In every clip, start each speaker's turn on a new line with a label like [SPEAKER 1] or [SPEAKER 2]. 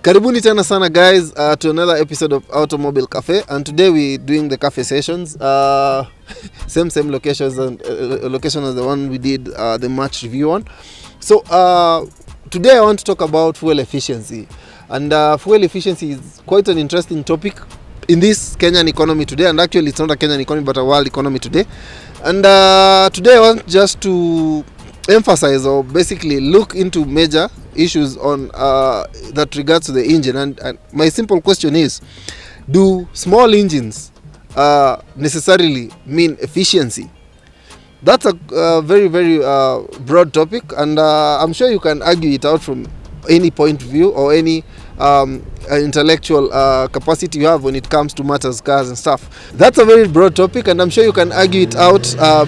[SPEAKER 1] Karibuni tena sana guys to another episode of Automobile Cafe, and today we're doing the cafe sessions. Same locations and location as the one we did the March review on. So today I want to talk about fuel efficiency, and fuel efficiency is quite an interesting topic in this Kenyan economy today, and actually it's not a Kenyan economy but a world economy today. And today I want just to emphasize or basically look into major issues on that regards to the engine, and my simple question is, do small engines necessarily mean efficiency? That's a very broad topic, and I'm sure you can argue it out from any point of view or any intellectual capacity you have when it comes to matters, cars and stuff. That's a very broad topic, and I'm sure you can argue it out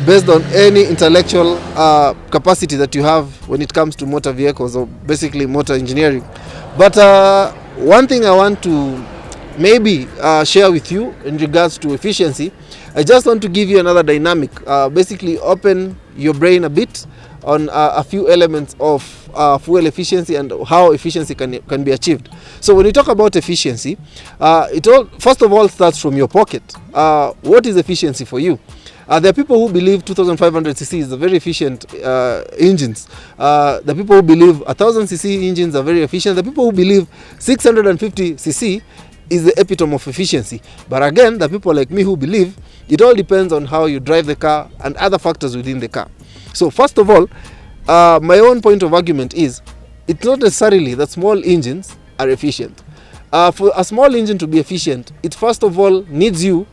[SPEAKER 1] based on any intellectual capacity that you have when it comes to motor vehicles or basically motor engineering. But one thing I want to maybe share with you in regards to efficiency, I just want to give you another dynamic, basically open your brain a bit on a few elements of fuel efficiency and how efficiency can be achieved. So when you talk about efficiency, it all first of all starts from your pocket. What is efficiency for you? There are people who believe 2500cc is a very efficient engines. The people who believe 1000cc engines are very efficient. The people who believe 650cc is the epitome of efficiency. But again, the people like me who believe it all depends on how you drive the car and other factors within the car. So first of all, my own point of argument is it's not necessarily that small engines are efficient. For a small engine to be efficient, it first of all needs you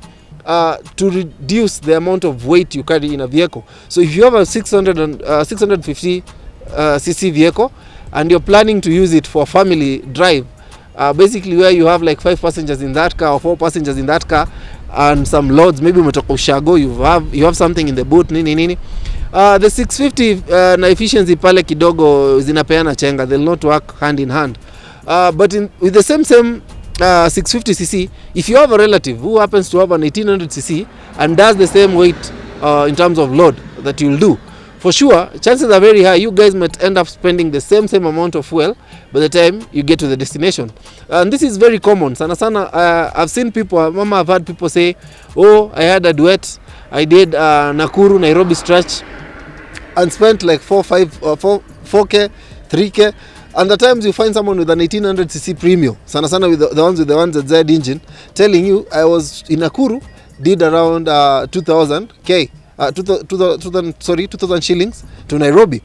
[SPEAKER 1] to reduce the amount of weight you carry in a vehicle. So if you have a 650 cc vehicle and you're planning to use it for family drive, basically where you have like 5 passengers in that car or 4 passengers in that car and some loads, maybe umetoka ushago, you have something in the boot, nini. The 650 na efficiency pale kidogo zinapeana chenga, they'll not work hand in hand. But with the same 650cc, if you have a relative who happens to have an 1800cc and does the same weight in terms of load that you'll do, for sure, chances are very high you guys might end up spending the same amount of fuel by the time you get to the destination. And this is very common. Sana I've seen people, I've heard people say, oh, I had a duet, I did Nakuru, Nairobi stretch and spent like 4K, 3K. And at times you find someone with an 1800cc premium, sana with the ones with the 1ZZ engine, telling you I was in Nakuru, did around 2000K. 2000 shillings to Nairobi.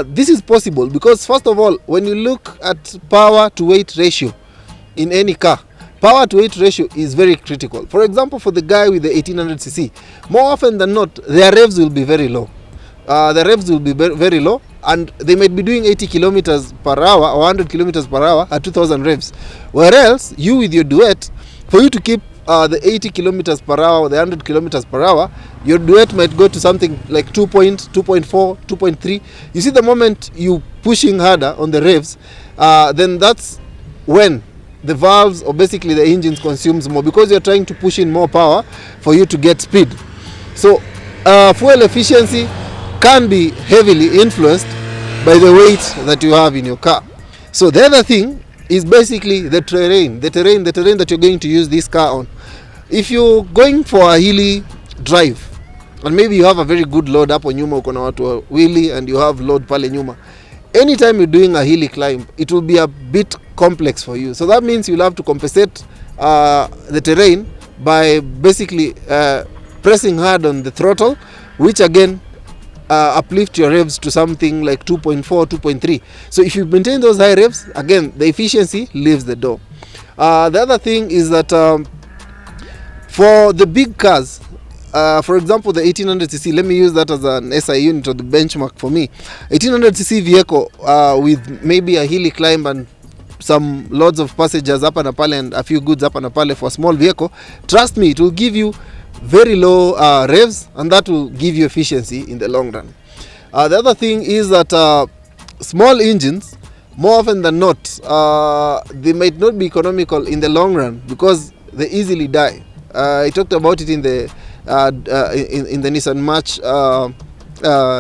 [SPEAKER 1] This is possible because first of all, when you look at power to weight ratio in any car, power to weight ratio is very critical. For example, for the guy with the 1800cc, more often than not, their revs will be very low. The revs will be very low, and they might be doing 80 kilometers per hour or 100 kilometers per hour at 2000 revs. Whereas you with your duet, for you to keep the 80 kilometers per hour or the 100 kilometers per hour, your duet might go to something like 2.4, 2.3. You see, the moment you pushing harder on the revs, then that's when the valves or basically the engines consumes more, because you're trying to push in more power for you to get speed. So fuel efficiency can be heavily influenced by the weight that you have in your car. So the other thing is basically the terrain that you're going to use this car on. If you're going for a hilly drive and maybe you have a very good load hapo nyuma, uko na watu wawili and you have load pale nyuma, anytime you're doing a hilly climb, it will be a bit complex for you. So that means you'll have to compensate the terrain by basically pressing hard on the throttle, which again uplift your revs to something like 2.4, 2.3. So if you maintain those high revs, again, the efficiency leaves the door. The other thing is that for the big cars, for example, the 1800cc, let me use that as an SI unit or the benchmark for me. 1800cc vehicle with maybe a hilly climb and some loads of passengers up and pale and a few goods up and pale for a small vehicle, trust me, it will give you very low revs, and that will give you efficiency in the long run. The other thing is that small engines, more often than not, they might not be economical in the long run because they easily die. I talked about it in the Nissan March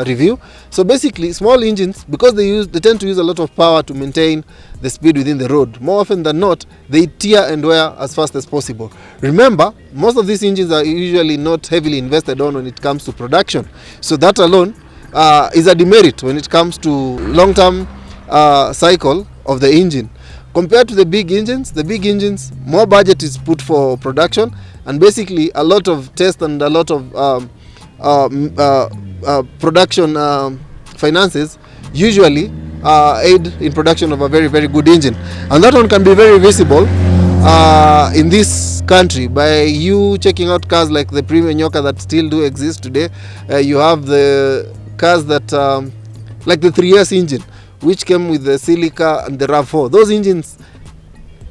[SPEAKER 1] review. So basically, small engines, because they tend to use a lot of power to maintain the speed within the road. More often than not, they tear and wear as fast as possible. Remember, most of these engines are usually not heavily invested on when it comes to production. So that alone is a demerit when it comes to long-term cycle of the engine. Compared to the big engines, more budget is put for production, and basically a lot of test and a lot of production finances usually aid in production of a very, very good engine. And that one can be very visible in this country by you checking out cars like the Premium Nyoka that still do exist today. You have the cars that like the 3S engine, which came with the Silica and the RAV4. Those engines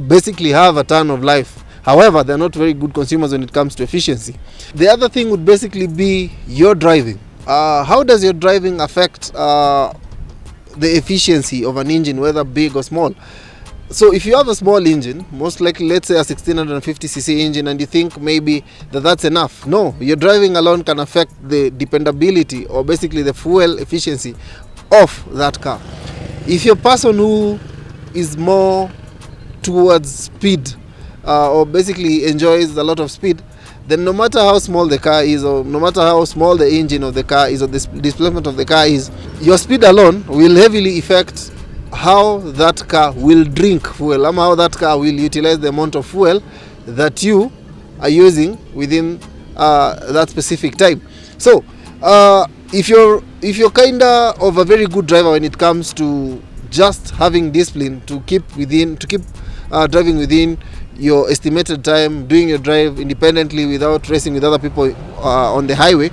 [SPEAKER 1] basically have a ton of life. However, they're not very good consumers when it comes to efficiency. The other thing would basically be your driving. How does your driving affect the efficiency of an engine, whether big or small? So if you have a small engine, most likely, let's say a 1650cc engine, and you think maybe that's enough. No, your driving alone can affect the dependability, or basically the fuel efficiency of that car. If you're a person who is more towards speed, or basically enjoys a lot of speed, then no matter how small the car is, or no matter how small the engine of the car is, or the displacement of the car is, your speed alone will heavily affect how that car will drink fuel, and how that car will utilize the amount of fuel that you are using within that specific time. So if you're kinda of a very good driver when it comes to just having discipline to keep driving within your estimated time, doing your drive independently without racing with other people on the highway,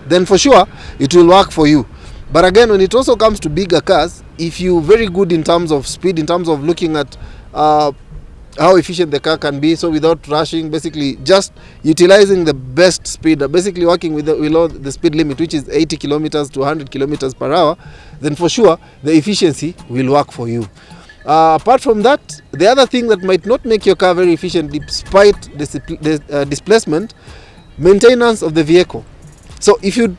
[SPEAKER 1] then for sure it will work for you. But again, when it also comes to bigger cars, if you're very good in terms of speed, in terms of looking at how efficient the car can be, so without rushing, basically just utilizing the best speed, basically working below the speed limit, which is 80 kilometers to 100 kilometers per hour, then for sure the efficiency will work for you. Apart from that, the other thing that might not make your car very efficient despite the displacement, maintenance of the vehicle. So if you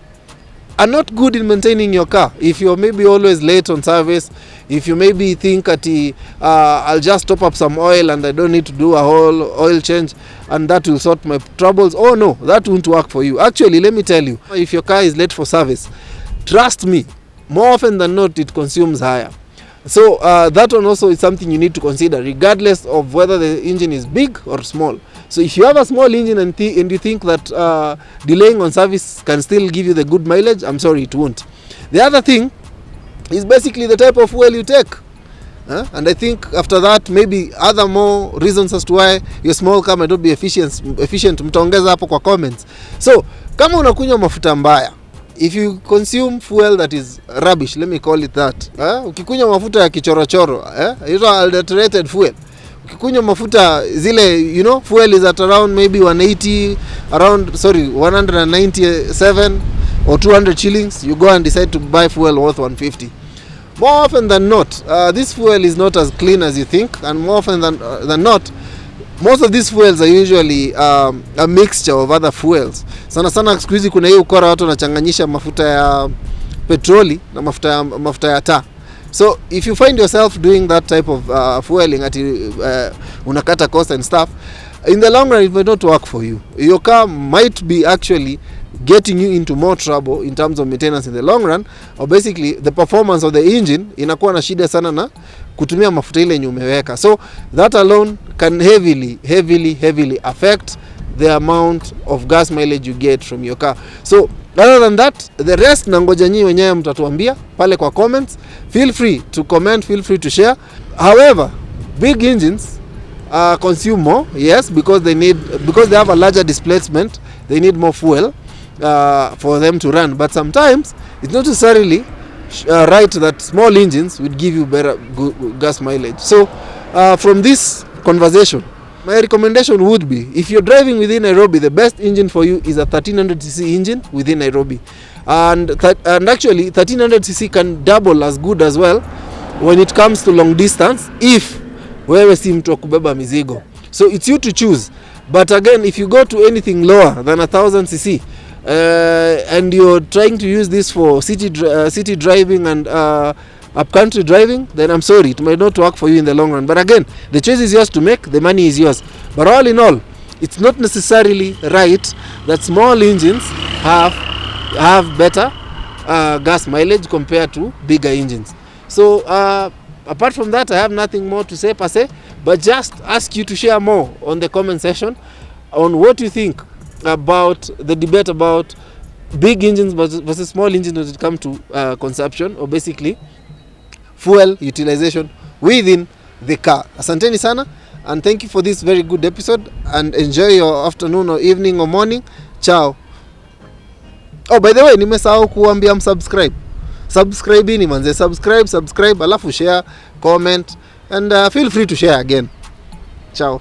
[SPEAKER 1] are not good in maintaining your car, if you're maybe always late on service, if you maybe think that I'll just top up some oil and I don't need to do a whole oil change and that will sort my troubles, oh no, that won't work for you. Actually, let me tell you, if your car is late for service, trust me, more often than not it consumes higher. So that one also is something you need to consider, regardless of whether the engine is big or small. So if you have a small engine and you think that delaying on service can still give you the good mileage, I'm sorry, it won't. The other thing is basically the type of fuel you take. And I think after that, maybe other more reasons as to why your small car might not be efficient, mtaongeza hapo kwa comments. So kama unakunywa mafuta mbaya, if you consume fuel that is rubbish, let me call it that. Ukikunywa mafuta ya kichorochoro, it's adulterated fuel. Ukikunywa mafuta zile, fuel is at around maybe 197 or 200 shillings, you go and decide to buy fuel worth 150. More often than not, this fuel is not as clean as you think, and more often than not, most of these fuels are usually a mixture of other fuels. Sana siku hizi kuna hii ukora watu wanachanganyisha mafuta ya petroli na mafuta ya taa. So if you find yourself doing that type of fueling at unakata cost and stuff, in the long run it may not work for you. Your car might be actually getting you into more trouble in terms of maintenance in the long run, or basically the performance of the engine inakuwa na shida sana na kutumia mafuta ile yenye umeweka. So that alone can heavily affect the amount of gas mileage you get from your car. So other than that, the rest nangoja nyinyi wenyewe mtatuambia pale kwa comments. Feel free to comment, feel free to share. However, big engines consume more, yes, because they have a larger displacement, they need more fuel for them to run. But sometimes it's not necessarily right that small engines would give you better gas mileage. So from this conversation, my recommendation would be, if you're driving within Nairobi, the best engine for you is a 1300cc engine within Nairobi. And actually 1300cc can double as good as well when it comes to long distance, if wewe si mtu wa kubeba mizigo. So it's you to choose. But again, if you go to anything lower than 1000cc, and you're trying to use this for city driving and upcountry driving, then I'm sorry, it might not work for you in the long run. But again, the choice is yours to make, the money is yours. But all in all, it's not necessarily right that small engines have better gas mileage compared to bigger engines. So apart from that, I have nothing more to say per se, but just ask you to share more on the comment section on what you think about the debate about big engines versus small engines when it comes to consumption, or basically fuel utilization within the car. Asanteni sana, and thank you for this very good episode, and enjoy your afternoon or evening or morning. Ciao. Oh, by the way, nimesahau kuambia msubscribe. Subscribe ni manze, subscribe, alafu share, comment, and feel free to share again. Ciao.